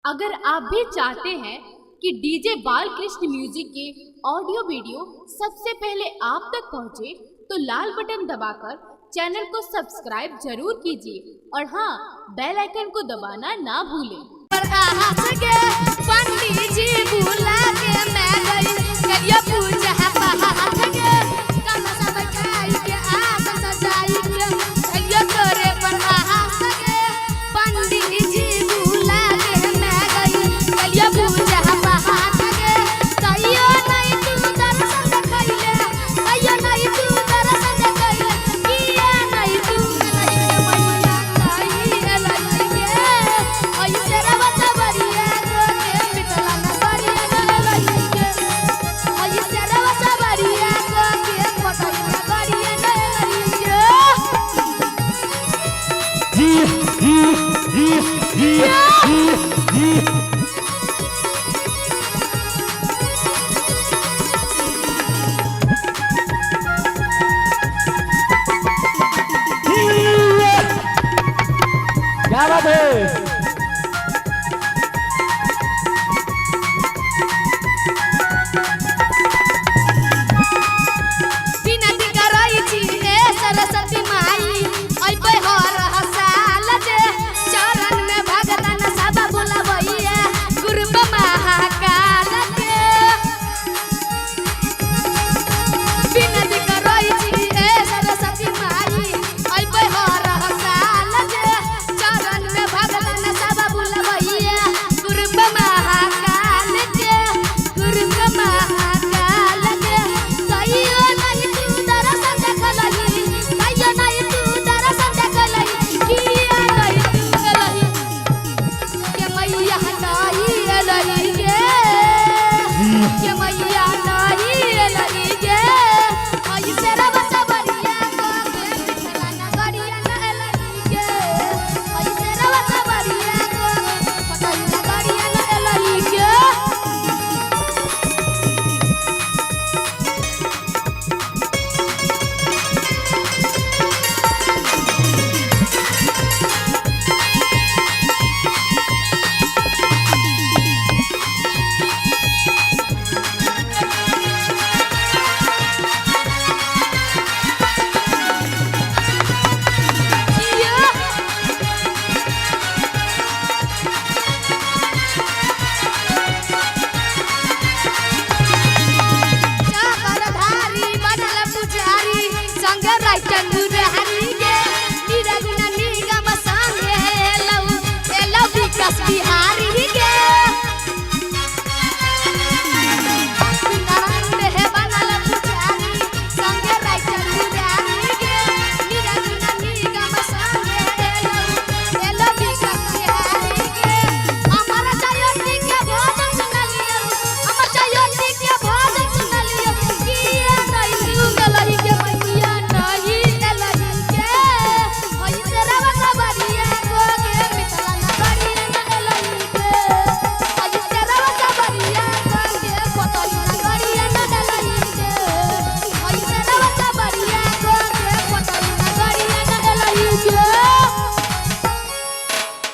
अगर आप भी चाहते हैं कि डीजे बालकृष्ण म्यूजिक के ऑडियो वीडियो सबसे पहले आप तक पहुंचे, तो लाल बटन दबाकर चैनल को सब्सक्राइब जरूर कीजिए और हाँ, बेल आइकन को दबाना ना भूलें। पंडित जी बुला के मैं गई करिया पूजा पाठ के कलश बैठाई के आसन सजाई के करिया तोरे पर आस के पंडित जी बुला के मैं गई करिया पूजा पाठ के कहियो नहीं तू दर्शन देखैले कहियो नहीं तू दर्शन देखैले किया नहीं तू नहीं मैया नहीं एलै के ऐसे रवत बरिया क्या बात है?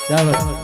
क्या बात?